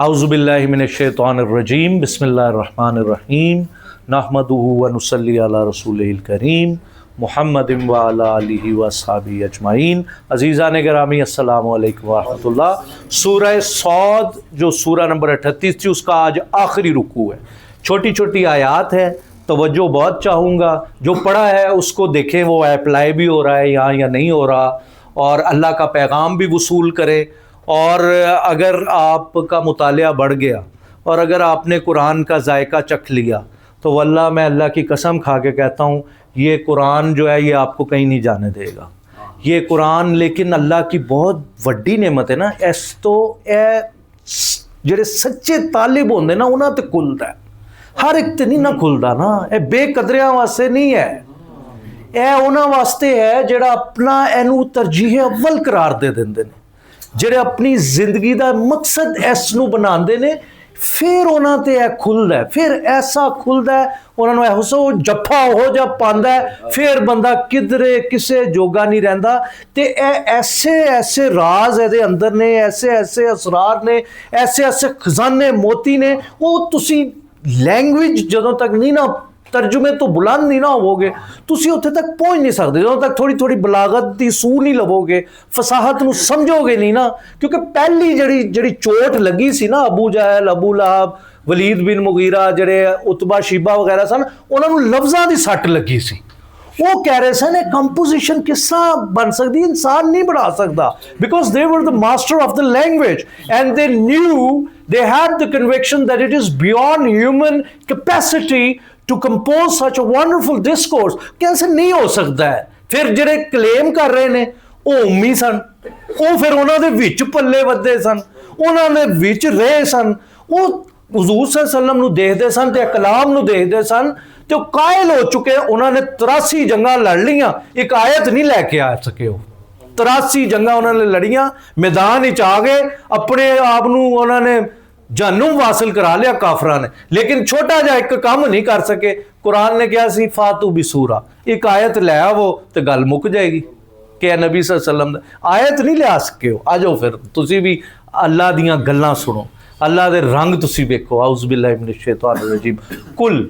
اعوذ باللہ من الشیطان الرجیم بسم اللہ الرحمن الرحیم نحمدہ ونصلی علی رسولہ الکریم محمد وعلی آلہ واصحابہ اجمعین۔ عزیزان گرامی السلام علیکم ورحمۃ اللہ۔ سورہ صاد جو سورہ نمبر 38 تھی اس کا آج آخری رکوع ہے، چھوٹی چھوٹی آیات ہے، توجہ بہت چاہوں گا، جو پڑھا ہے اس کو دیکھیں وہ اپلائی بھی ہو رہا ہے یہاں یا نہیں ہو رہا، اور اللہ کا پیغام بھی وصول کرے۔ اور اگر آپ کا مطالعہ بڑھ گیا اور اگر آپ نے قرآن کا ذائقہ چکھ لیا تو واللہ میں اللہ کی قسم کھا کے کہتا ہوں یہ قرآن جو ہے یہ آپ کو کہیں نہیں جانے دے گا۔ یہ قرآن لیکن اللہ کی بہت وڈی نعمت ہے نا، اس تو اے جڑے سچے طالب ہوندے نا انہاں تے کھلدا ہے، ہر ایک تے نہیں نہ کھلدا نا، اے بے قدریاں واسطے نہیں ہے، اے انہاں واسطے ہے جڑا اپنا اینو ترجیح اول قرار دے دیندے نے، جڑے اپنی زندگی دا مقصد اس نو بناندے نے، پھر انہاں تے اے کھلدا ہے، پھر ایسا کھلدا ہے انہاں نو ایسا جفا ہو جا پاندا ہے، پھر بندہ کدرے کسے جوگا نہیں رہندا۔ تے اے ایسے ایسے راز دے اندر نے، ایسے ایسے اسرار نے، ایسے ایسے خزانے موتی نے، وہ تسی لینگویج جدوں تک نہیں نا ترجمے تو بلند نہیں نہ ہوو گے تسی اتنے تک پہنچ نہیں سکتے، جدوں تک تھوڑی تھوڑی بلاغت دی سو نہیں لبو گے، فصاحت نو سمجھو گے نہیں نا، کیونکہ پہلی جڑی چوٹ لگی سی نا ابو جہل، ابو لہب، ولید بن مغیرہ، جڑے عتبہ شیبہ وغیرہ سن، انہاں نو لفظاں دی سٹ لگی سی، وہ کہہ رہے سن کمپوزیشن کس طرح بن سکتی، انسان نہیں بنا سکتا، because they were the master of the language and they knew, they had the conviction that it is beyond human capacity to compose such a wonderful discourse کہ ایسے نہیں ہو سکتا ہے۔ پھر جڑے کلیم کر رہے نے وہ امی سن، وہ پھر انہوں نے وچ پلے ودے سن، انہوں نے وچ رہے سن، وہ حضور صلی اللہ علیہ وسلم نو دیکھتے سن تے کلام نو دیکھتے سن، تو قائل ہو چکے، انہوں نے 83 جنگاں لڑ لیاں، ایک آیت نہیں لے کے آ سکے، ہو 83 جنگاں انہوں نے لڑیاں، میدان وچ آ گئے، اپنے آپ نو انہوں نے جہنم واصل کرا لیا کافران نے، لیکن چھوٹا جا ایک کام نہیں کر سکے۔ قرآن نے کیا سی فاتو بسورہ، ایک آیت لے آو تو گل مک جائے گی کہ نبی صلی اللہ علیہ وسلم آیت نہیں لے آ سکے ہو، آ جاؤ پھر تسی بھی اللہ دیاں گلاں سنو، اللہ دے رنگ تسی ویکھو۔ اعوذ باللہ من الشیطان الرجیم۔ کل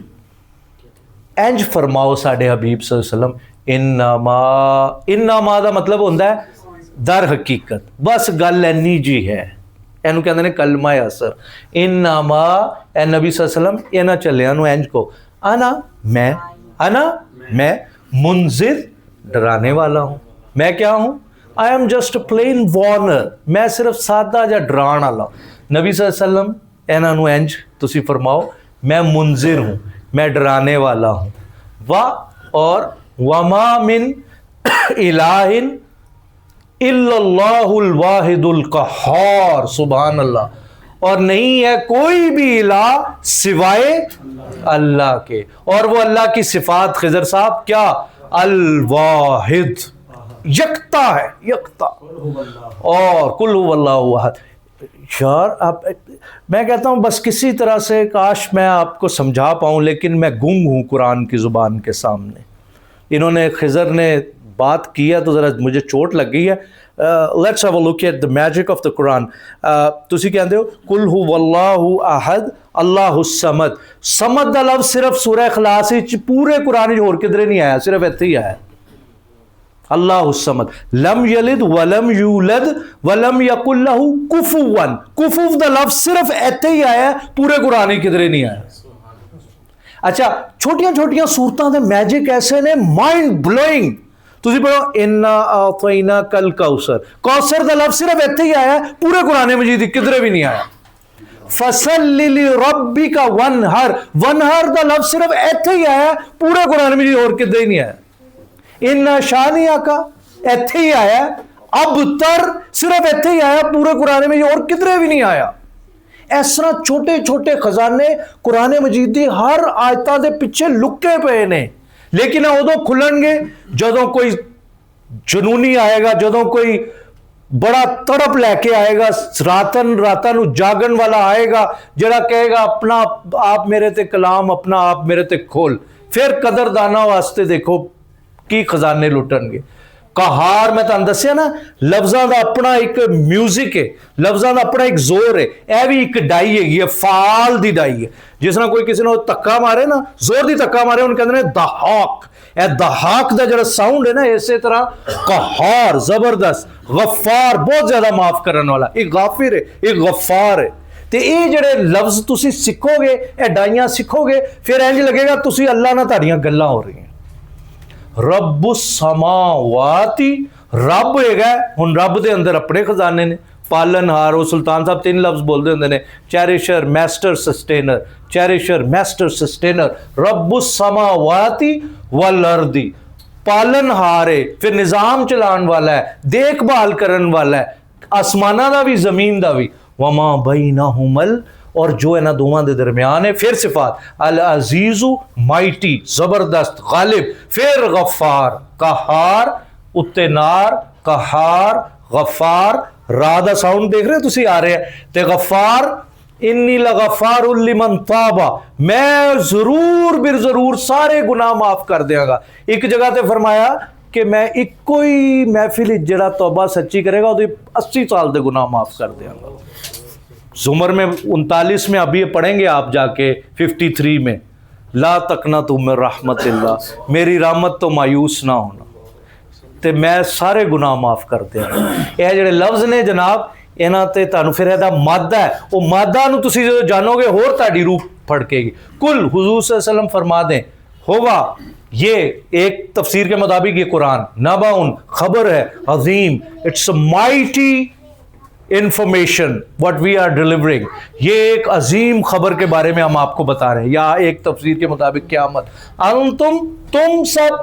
انج فرماؤ ساڈے حبیب صلی اللہ علیہ وسلم، انما دا مطلب ہوندا ہے در حقیقت، بس گل اینی جی ہے، اینو کہندے نے کلمہ اثر، انما اے نبی صلی اللہ علیہ وسلم اینا چلیاں نو انج کو، انا میں منذر ڈرانے والا ہوں، میں کیا ہوں، I am just plain Warner, میں صرف سادہ جا ڈران والا ہوں۔ نبی صلی اللہ علیہ وسلم اینا نو انج تسی فرماؤ میں منذر ہوں، میں ڈرانے والا ہوں، اور وما من الہ الا اللہ الواحد القہار، سبحان اللہ، اور نہیں ہے کوئی بھی الہ سوائے اللہ کے، اور وہ اللہ کی صفات خضر صاحب کیا، الواحد، یکتا ہے، یکتا، اور کل هو اللہ احد۔ یار میں کہتا ہوں بس کسی طرح سے کاش میں آپ کو سمجھا پاؤں، لیکن میں گنگ ہوں قرآن کی زبان کے سامنے۔ انہوں نے خضر نے بات کی ہے تو ذرا مجھے چوٹ لگ گئی ہے۔ Let's have a look at the magic of the Quran. تسی کہندے ہو کل هو اللہ احد اللہ الصمد، صمد دا لفظ صرف سورہ اخلاص وچ پورے قرآن وچ ہور کدھر نہیں آیا، صرف ایتھے ہی آیا، اللہ الصمد، لم یلد ولم یولد ولم یکن لہ کفوا، کفو دا لفظ صرف ایتھے ہی آیا، پورے قرآن ہی کدھر نہیں آیا۔ اچھا چھوٹیاں چھوٹیاں صورتاں دے میجک ایسے نے مائنڈ بلوئنگ۔ تسی پڑھو انا اعطیناک الکوثر، کوثر دا لفظ صرف ایتھے ہی آیا، پورے قرآن مجید کدھر بھی نہیں آیا۔ فصلی لربک وانحر، وانحر دا لفظ صرف ایتھے ہی آیا، پورے قرآن مجید اور کدھر ہی نہیں آیا۔ انا شانئک ایتھے ہی آیا، ابتر صرف ایتھے ہی آیا، پورے قرآن مجید اور کدھر بھی نہیں آیا۔ اس طرح چھوٹے چھوٹے خزانے قرآن مجید دی ہر آیتاں دے پیچھے لکے پے نے، لیکن ادو کھلن گے جدوں کوئی جنونی آئے گا، جدوں کوئی بڑا تڑپ لے کے آئے گا، راتاں نو جاگن والا آئے گا جڑا کہے گا اپنا آپ میرے تے کلام، اپنا آپ میرے تے کھول، پھر قدردانہ واسطے دیکھو کی خزانے لٹن گے۔ قہار میں تانوں دسیا نا لفظاں دا اپنا ایک میوزک ہے, لفظاں دا اپنا ایک زور ہے. اے بھی ایک ڈائی ہے, یہ فعال دی ڈائی ہے. جس طرح کوئی کسی نے تکا مارے نا, زور دی تکا مارے, ان کہندے نے دہاک. اے دہاک دا جڑا ساؤنڈ ہے نا, اسی طرح قہار زبردست, غفار بہت زیادہ معاف کرن والا, ایک غافر ہے ایک غفار ہے. تے اے جڑے لفظ تسی سکھو گے, اے ڈائیاں سکھو گے, پھر انج لگے گا تسی اللہ نہ تہاڈیاں گلاں ہو رہی ہیں. رب السماواتی, رب ہے ہن رب دے اندر اپنے خزانے نے. پالن ہار, وہ سلطان صاحب 3 لفظ بول دے ہوندے نے, چیریشر میسٹر سسٹینر, چیریشر میسٹر سسٹینر. رب السماواتی والارضی, پالن ہار ہے, پھر نظام چلان والا ہے, دیکھ بھال کرن والا ہے, آسمانہ دا بھی زمین دا بھی. وما بینہم اور جو ہے نا دونوں دے درمیان ہے. پھر صفات العزیز مائٹی زبردست غالب, پھر غفار قہار, اتے نار قہار غفار. را دا ساؤنڈ دیکھ رہے تسی آ رہے ہیں, تے غفار انی لغفار لمن تابا, میں ضرور بر ضرور سارے گناہ معاف کر دیاں گا. ایک جگہ تے فرمایا کہ میں ایک کوئی محفل جڑا توبہ سچی کرے گا وہ 80 سال دے گناہ معاف کر دیاں گا. زمر میں 39 میں ابھی پڑھیں گے آپ جا کے 53 میں, لا تقنطوا من رحمت اللہ, میری رحمت تو مایوس نہ ہونا, تے میں سارے گناہ معاف کر دیا. یہ جڑے لفظ نے جناب, انہاں تے تانوں پھر ایدا مادہ ہے, وہ مادہ نو تسی جو جانو گے ہور تہاڈی روح پھڑکے گی. کل حضور صلی اللہ علیہ وسلم فرما دیں ہوگا یہ ایک تفسیر کے مطابق یہ قرآن نباؤن خبر ہے عظیم, it's a mighty information what we are delivering. یہ ایک عظیم خبر کے بارے میں ہم آپ کو بتا رہے ہیں. یا ایک تفسیر کے مطابق قیامت, تم سب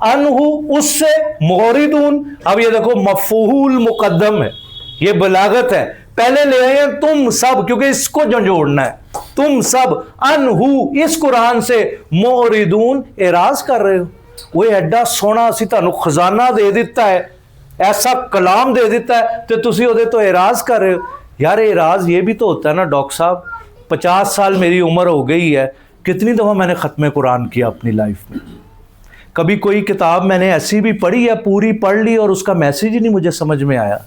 انہو اس سے موردون. اب یہ دیکھو مفعول مقدم ہے, یہ بلاغت ہے, پہلے لے آئے ہیں تم سب, کیونکہ اس کو جوڑنا ہے. تم سب انہو اس قرآن سے موردون, اعراض کر رہے ہو. وہ ایڈا سونا اسی تانوں خزانہ دے دیتا ہے, ایسا کلام دے دیتا ہے, تو تسی وہ تو اعراض کر رہے ہو. یار اعراض یہ بھی تو ہوتا ہے نا ڈاکٹر صاحب, 50 سال میری عمر ہو گئی ہے, کتنی دفعہ میں نے ختم قرآن کیا اپنی لائف میں. کبھی کوئی کتاب میں نے ایسی بھی پڑھی ہے, پوری پڑھ لی, اور اس کا میسیج ہی نہیں مجھے سمجھ میں آیا,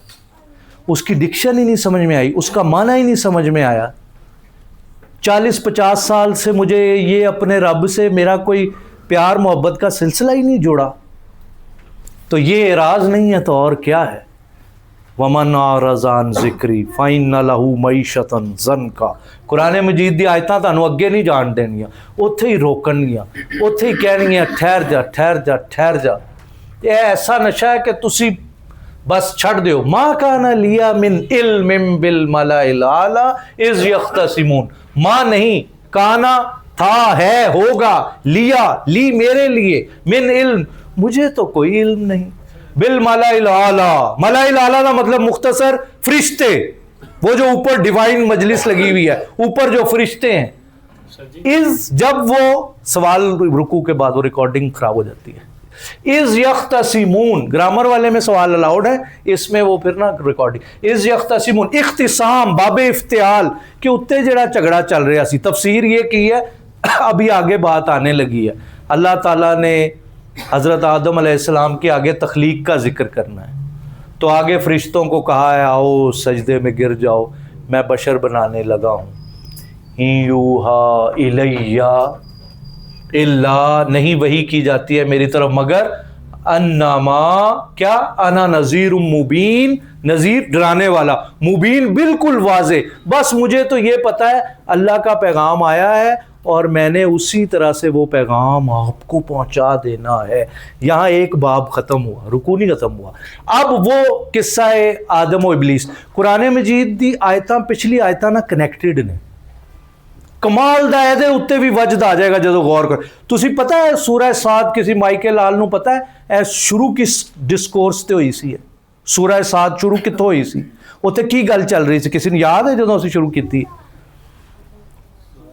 اس کی ڈکشن ہی نہیں سمجھ میں آئی, اس کا معنی ہی نہیں سمجھ میں آیا. 40-50 سال سے مجھے یہ اپنے رب سے میرا کوئی پیار محبت کا سلسلہ ہی نہیں جوڑا, تو یہ اعراض نہیں ہے تو اور کیا ہے. وَمَنْ أَعْرَضَ عَنْ ذِكْرِي فَإِنَّ لَهُ مَعِيشَةً ضَنْكَ. قرآن مجید دی آیتاں تانوں اگے نہیں جان دینیاں, اوتھے ہی روکنگیاں, اوتھے ہی کہنگیاں ٹھہر جا ٹھہر جا ٹھہر جا. یہ ایسا نشہ ہے کہ تسی بس چھڑ دیو. مَا كَانَ لِيَ مِنْ عِلْمٍ بِالْمَلَإِ الْأَعْلَىٰ إِذْ يَخْتَصِمُونَ. ماں نہیں, کانا تھا ہے ہوگا, لیا لی میرے لیے, من علم مجھے تو کوئی علم نہیں. بالملائ الاعلیٰ, ملائ الاعلیٰ کا مطلب مختصر فرشتے, وہ جو اوپر ڈیوائن مجلس لگی ہوئی ہے, اوپر جو فرشتے ہیں. از جب وہ سوال رکوع کے بعد وہ ریکارڈنگ خراب ہو جاتی ہے. از یختصمون, گرامر والے میں سوال الاؤڈ ہے, اس میں وہ پھر نا ریکارڈنگ. از یختصمون, اختصام باب افتعال, کہ اتنے جڑا جھگڑا چل رہا سی. تفسیر یہ کی ہے, ابھی آگے بات آنے لگی ہے. اللہ تعالیٰ نے حضرت آدم علیہ السلام کے آگے تخلیق کا ذکر کرنا ہے, تو آگے فرشتوں کو کہا ہے آؤ سجدے میں گر جاؤ, میں بشر بنانے لگا ہوں. یوحا الیہ, اللہ نہیں وحی کی جاتی ہے میری طرف مگر انما کیا, انا نذیر مبین, نذیر ڈرانے والا, مبین بالکل واضح. بس مجھے تو یہ پتا ہے اللہ کا پیغام آیا ہے اور میں نے اسی طرح سے وہ پیغام آپ کو پہنچا دینا ہے. یہاں ایک باب ختم ہوا, رکوع نہیں ختم ہوا. اب وہ قصہ آدم و ابلیس, قرآن مجید دی آیتاں پچھلی آیتاں نہ کنیکٹڈ نے. کمال دا ہے دے اتنے بھی وجد آ جائے گا جدو غور کر. تسی پتہ ہے سورہ سعد کسی مائکے لال نو پتہ ہے اے شروع کس ڈسکورس تے ہوئی سی ہے؟ سورہ سعد شروع کتوں ہوئی سی؟ اتنے کی گل چل رہی سی, کسی نے یاد ہے جدو اسی شروع کی؟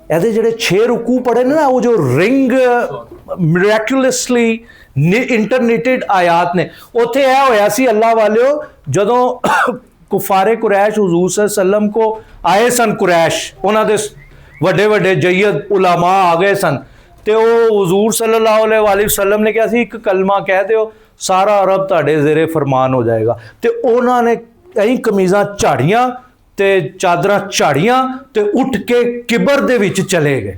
ایسے جڑے 6 رکوع پڑھے نا, وہ جو رنگ میریکولسلی انٹرنیٹڈ آیات نے, اتنے یہ ہویا سی اللہ والیو جدوں کفار قریش حضور صلی اللہ علیہ وسلم کو آئے سن, قریش انہاں دے وڈے وڈے جید علماء آ گئے سن, تے وہ حضور صلی اللہ علیہ وسلم نے کیا سی, ایک کلمہ کہہ دیو ਸਾਰਾ ਅਰਬ ਤੁਹਾਡੇ ਜ਼ੇਰੇ ਫਰਮਾਨ ਹੋ ਜਾਏਗਾ। ਤੇ ਉਹਨਾਂ ਨੇ ਐਂ ਕਮੀਜ਼ਾਂ ਝਾੜੀਆਂ ਤੇ ਚਾਦਰਾਂ ਝਾੜੀਆਂ ਤੇ ਉੱਠ ਕੇ ਕਿਬਰ ਦੇ ਵਿੱਚ ਚਲੇ ਗਏ।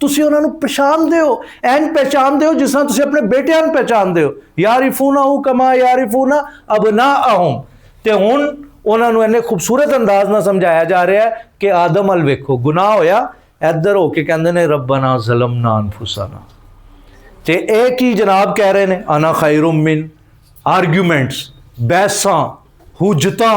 ਤੁਸੀਂ ਉਹਨਾਂ ਨੂੰ ਪਛਾਣਦੇ ਹੋ, ਐਨ ਪਹਿਚਾਣਦੇ ਹੋ ਜਿਸ ਤਰ੍ਹਾਂ ਤੁਸੀਂ ਆਪਣੇ ਬੇਟਿਆਂ ਨੂੰ ਪਹਿਚਾਣਦੇ ਹੋ। ਯਾਰਿਫੂਨਾਹੁ ਕਮਾ ਯਾਰਿਫੂਨਾ ਅਬਨਾਅਹੁਮ। ਤੇ ਹੁਣ ਉਹਨਾਂ ਨੂੰ ਇੰਨੇ ਖੂਬਸੂਰਤ ਅੰਦਾਜ਼ ਨਾਲ ਸਮਝਾਇਆ ਜਾ ਰਿਹਾ ਹੈ ਕਿ ਆਦਮ ਅਲ ਵੇਖੋ ਗੁਨਾਹ ਹੋਇਆ, ਇੱਧਰ ਹੋ ਕੇ ਕਹਿੰਦੇ ਨੇ ਰੱਬਨਾ ਜ਼ਲਮਨਾ ਅਨਫੁਸਨਾ। ਤੇ ਇਹ ਕੀ ਜਨਾਬ ਕਹਿ ਰਹੇ ਨੇ? ਅਨਾ ਖੈਰੁਮ ਮਿਨ। ਆਰਗੂਮੈਂਟਸ, ਬਹਿਸਾਂ, ਹੁਜਤਾਂ,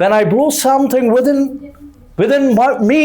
when I blow something within me,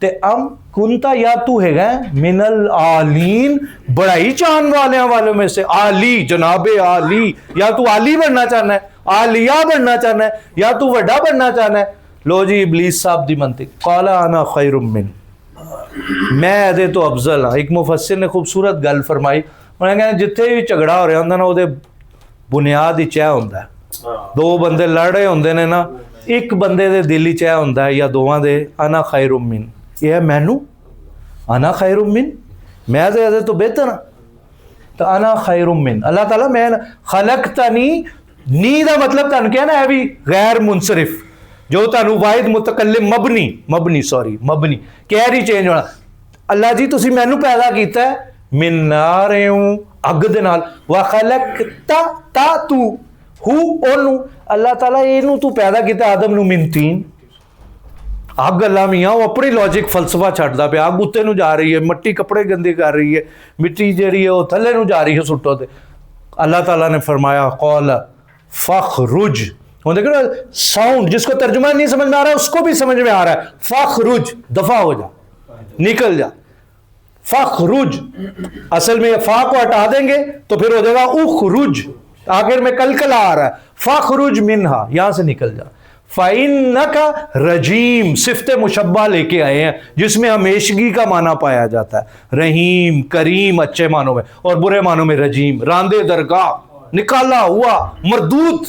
تے ام کنتا یا تو ہے گا من العالین بڑائی چاہن والوں میں سے، عالی جناب عالی، یا تو عالی بننا چاہنا ہے، عالیہ بننا چاہنا ہے، یا تو وڈا بننا چاہنا ہے. لو جی ابلیس صاحب دی منطق، قال انا خیر من، میں ادے تو افضل ہاں. ایک مفسر نے خوبصورت گل فرمائی، انہوں نے کہا جتھے بھی جھگڑا ہو رہا ہوندا نا وہ بنیاد ہی چہ ہوندا ہے. دو بندے لڑ رہے ہوندے نے نا، ایک بندے دے دل ہی چہ ہوندا ہے یا دوواں دے، انا خیر من، یہ ہے مینو، انا خیر من، میں ادے تو بہتر ہاں. تو انا خیر من، اللہ تعالیٰ میں خلقتنی، نی دا مطلب تانوں کیا نا ہے بھی غیر منصرف، جو تانوں واحد متکلم مبنی کہہ رہی چینج ہونا. اللہ جی تسی مینوں پیدا کیتا ہے من نار اگ دے نال، وخلقتا تا تو ہو اونوں، اللہ تعالیٰ اینوں تو پیدا کیتا آدم نو من تین. اگ اللہ میاں وہ اپنی لاجک فلسفہ چھڑدا پیا، اگ اتنے نو جا رہی ہے، مٹی کپڑے گندے کر رہی ہے، مٹی جیڑی ہے وہ تھلے نو جا رہی ہے سٹو تے. اللہ تعالیٰ نے فرمایا قول فخرج، وہ دیکھو نا ساؤنڈ جس کو ترجمہ نہیں سمجھ میں آ رہا ہے اس کو بھی سمجھ میں آ رہا ہے، فخرج دفع ہو جا، نکل جا. فخرج اصل میں فا کو ہٹا دیں گے تو پھر ہو جائے گا اخرج، آخر میں کلکلا آ رہا ہے، فخرج منہا، یہاں سے نکل جا. فَإِنَّكَ رجیم صفت مشبہ لے کے آئے ہیں جس میں ہمیشگی کا معنی پایا جاتا ہے، رحیم کریم اچھے معنوں میں، اور برے معنوں میں رجیم راندے درگاہ، نکالا ہوا، مردود.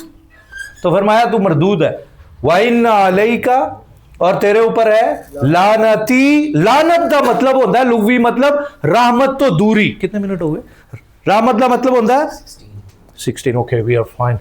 تو فرمایا تو مردود ہے. وَإِنَّ عَلَيْكَ، اور تیرے اوپر ہے لعنتی. لعنت دا مطلب ہوتا ہے لغوی مطلب رحمت تو دوری. کتنے منٹ ہو گئے؟ رحمت دا مطلب ہوتا ہے 16. Okay we are fine.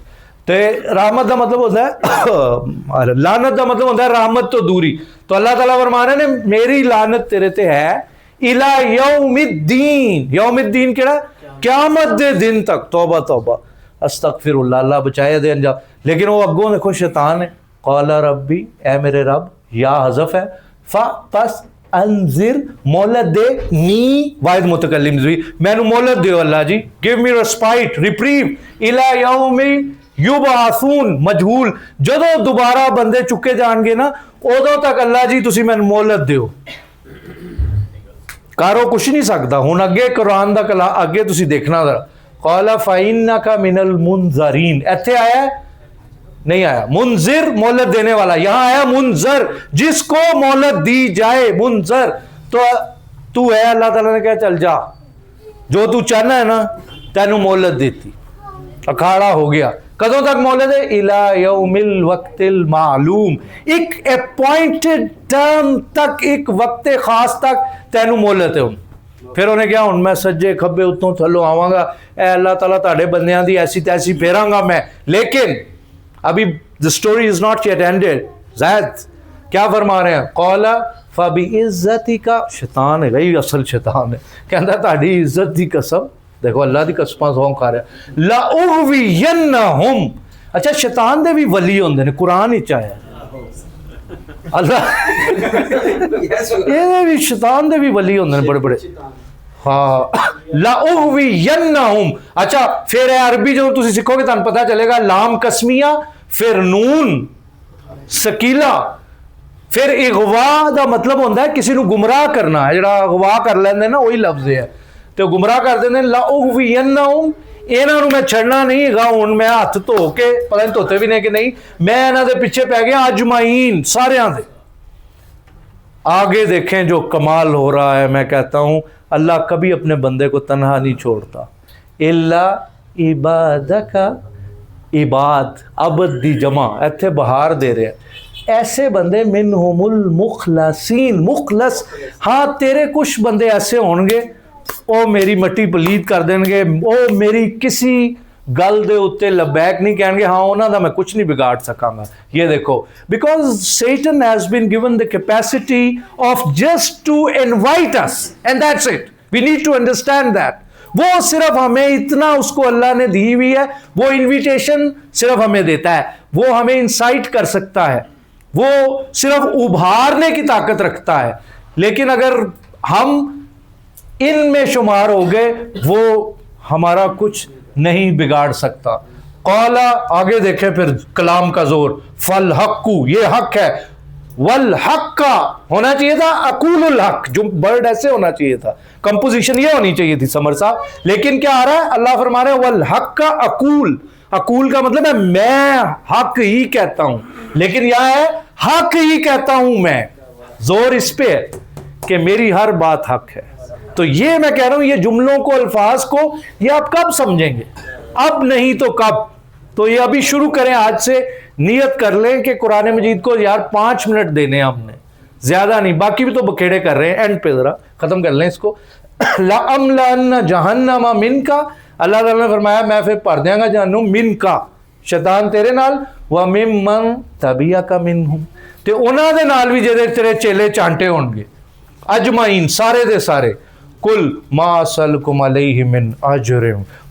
تے رحمت دا مطلب ہوتا ہے لعنت دا مطلب ہوتا ہے رحمت تو دوری. تو اللہ تعالیٰ فرما رہے ہیں میری لعنت تیرے تے ہے الی یوم الدین. یوم الدین کیڑا؟ قیامت دے دن تک. توبہ توبہ استغفر اللہ، اللہ بچائے دے انجام. لیکن وہ اگوں دیکھو شیطان ہے، قال ربی، اے میرے رب، یا حذف ہے، پس انذر، مہلت دے، نی واحد متکلم دوی، میں نو مہلت دیو اللہ جی، give me respite reprieve الی یوم یبعثون، مجہول، جدو دوبارہ بندے چکے جان گے نا ادو تک اللہ جی تسی میں مہلت دیو. کارو کچھ نہیں سکتا. ہن اگے قرآن دا کلام اگے تسی دیکھنا ذرا، قال فإنک من المنذرین، ایتھے آیا ہے نہیں آیا منذر مہلت دینے والا، یہاں آیا منذر جس کو مہلت دی جائے، منذر. تو ہے اللہ تعالیٰ نے کہا چل جا، جو تو چاہنا ہے نا تینوں مہلت دیتی. اکھاڑا ہو گیا. کدوں تک مہلت ہے؟ الی یوم الوقت المعلوم، ایک اپوائنٹڈ ٹرم تک، ایک وقت خاص تک تینوں مہلت ہے. پھر انہیں کیا ہوں میں سجے کھبے اتوں تھلو آواں گا، اے اللہ تعالیٰ تاڑے بندیاں دی ایسی تیسی پھیراں گا میں. لیکن ابھی the story is not yet ended. زید کیا فرما رہے ہیں؟ قال فَبِعِزَّتِكَ، شیطان ہے بھائی، اصل شیطان ہے، کہندا تہاڈی عزت دی قسم، دیکھو اللہ دی قسماں سوں کھا رہا، لَأُغْوِيَنَّهُمْ. اچھا شیطان دے بھی ولی ہوندے نے، قرآن ہی چاہے اللہ یہ بھی شیطان دے بھی ولی ہوندے نے بڑے بڑے. ہاں لَأُغْوِيَنَّهُمْ. اچھا پھر عربی جو تسی سیکھو گے تانوں پتہ چلے گا، لام قسمیہ، پھر نون سکیلا، پھر اغوا دا مطلب ہوتا ہے کسی نو گمراہ کرنا ہے، جڑا اغوا کر لیندے نا وہی لفظ ہے، تو گمراہ کر دیندے. لَأُغْوِيَنَّهُمْ، انہاں نو میں چھڑنا نہیں گا. ہن میں ہاتھ دھو کے پتہ نہیں دھوتے بھی نہیں کہ نہیں، میں انہاں دے پیچھے پہ گیا اجمعین، ساریاں دے. آگے دیکھیں جو کمال ہو رہا ہے. میں کہتا ہوں اللہ کبھی اپنے بندے کو تنہا نہیں چھوڑتا. الا عبادک، عباد عبد دی جمع، ایتھے بہار دے رہے ہیں، ایسے بندے منہم المخلصین، مخلص. ہاں تیرے کچھ بندے ایسے ہون گے او میری مٹی پلید کر دیں گے، او میری کسی گل دے اتے لبیک نہیں کہیں گے، ہاں انہاں دا میں کچھ نہیں بگاڑ سکاں گا. یہ دیکھو because Satan has been given the capacity of just to invite us and that's it. We need to understand that. وہ صرف ہمیں اتنا اس کو اللہ نے دی ہوئی ہے، وہ انویٹیشن صرف ہمیں دیتا ہے، وہ ہمیں انسائٹ کر سکتا ہے، وہ صرف ابھارنے کی طاقت رکھتا ہے. لیکن اگر ہم ان میں شمار ہو گئے وہ ہمارا کچھ نہیں بگاڑ سکتا. قالا، آگے دیکھیں پھر کلام کا زور، فالحق، یہ حق ہے، والحق کا ہونا چاہیے تھا اقول الحق، جو برڈ ایسے ہونا چاہیے تھا، کمپوزیشن یہ ہونی چاہیے تھی سمر صاحب، لیکن کیا آ رہا ہے، اللہ فرما رہے ہیں والحق کا اقول، اقول کا مطلب ہے میں حق ہی کہتا ہوں، لیکن یہ ہے حق ہی کہتا ہوں میں، زور اس پہ ہے کہ میری ہر بات حق ہے۔ تو یہ میں کہہ رہا ہوں، یہ جملوں کو، الفاظ کو، یہ آپ کب سمجھیں گے؟ اب نہیں تو کب؟ تو یہ ابھی شروع کریں، آج سے نیت کر لیں کہ قرآن مجید کو یار 5 منٹ دینے ہم نے، زیادہ نہیں، باقی بھی تو بکھیڑے کر رہے ہیں، اینڈ پہ ذرا ختم کر لیں اس کو۔ لَأَمْلَأَنَّ جَهَنَّمَ مِنْكَ، اللہ تعالیٰ نے فرمایا میں پھر بھر دیاں گا جہنم منکا، شیطان تیرے نال، وَمِمَّن تَبِعَكَ مِنْهُمْ، تے انہاں دے نال بھی جدے تیرے چیلے چانٹے ہون گے، اجمعین، سارے دے سارے۔ کل ما اسلکم علیہ من اجر،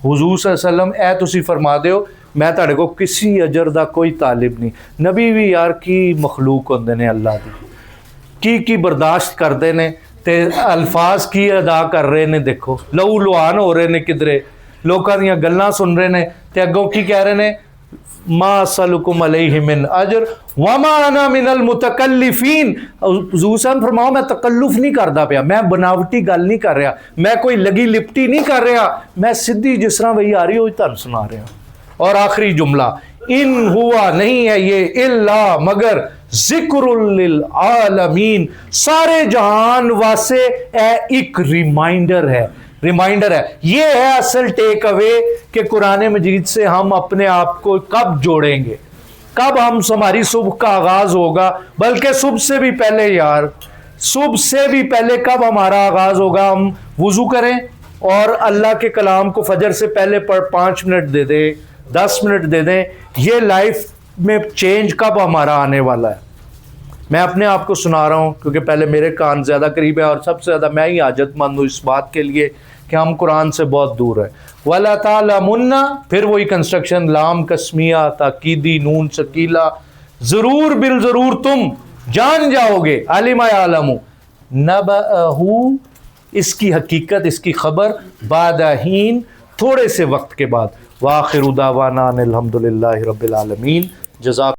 حضور صلی اللہ علیہ وسلم اے تسی فرما دیو میں تہاڈے کو کسی اجر دا کوئی طالب نہیں۔ نبی بھی یار کی مخلوق ہوندے نے اللہ دی، کی برداشت کردے نے تے الفاظ کی ادا کر رہے نے، دیکھو لہو لوہان ہو رہے نے، کدرے لوکاں دیاں گلاں سن رہے نے تے اگوں کی کہہ رہے نے، ما اسلکم علیہ من اجر وما انا من المتکلفین۔ حضور صاحب فرماؤ میں تکلف نہیں کردا پیا، میں بناوٹی گل نہیں کر رہا، میں کوئی لگی لپٹی نہیں کر رہا، میں سیدھی جس طرح وہی آ رہی ہوئی تھانوں سنا رہا ہوں۔ اور آخری جملہ، ان ہوا نہیں ہے یہ الا مگر ذکر للعالمین، سارے جہان واسے اے ایک ریمائنڈر ہے، ریمائنڈر ہے۔ یہ ہے اصل ٹیک اوے کہ قرآن مجید سے ہم اپنے آپ کو کب جوڑیں گے، کب ہماری صبح کا آغاز ہوگا، بلکہ صبح سے بھی پہلے یار، صبح سے بھی پہلے کب ہمارا آغاز ہوگا، ہم وضو کریں اور اللہ کے کلام کو فجر سے پہلے 5 منٹ دے دیں، 10 منٹ دے دیں، یہ لائف میں چینج کب ہمارا آنے والا ہے؟ میں اپنے آپ کو سنا رہا ہوں کیونکہ پہلے میرے کان زیادہ قریب ہے اور سب سے زیادہ میں ہی حاجت مند ہوں اس بات کے لیے کہ ہم قرآن سے بہت دور ہیں۔ وَلَا تَعْلَمُنَّ، پھر وہی کنسٹرکشن، لام قسمیہ، تاکیدی، نون ثقیلہ، ضرور بالضرور تم جان جاؤ گے، علم یعلم نبأہ، اس کی حقیقت، اس کی خبر، بعد حین، تھوڑے سے وقت کے بعد۔ وآخر دعوانا ان الحمد للہ رب العالمین۔ جزاک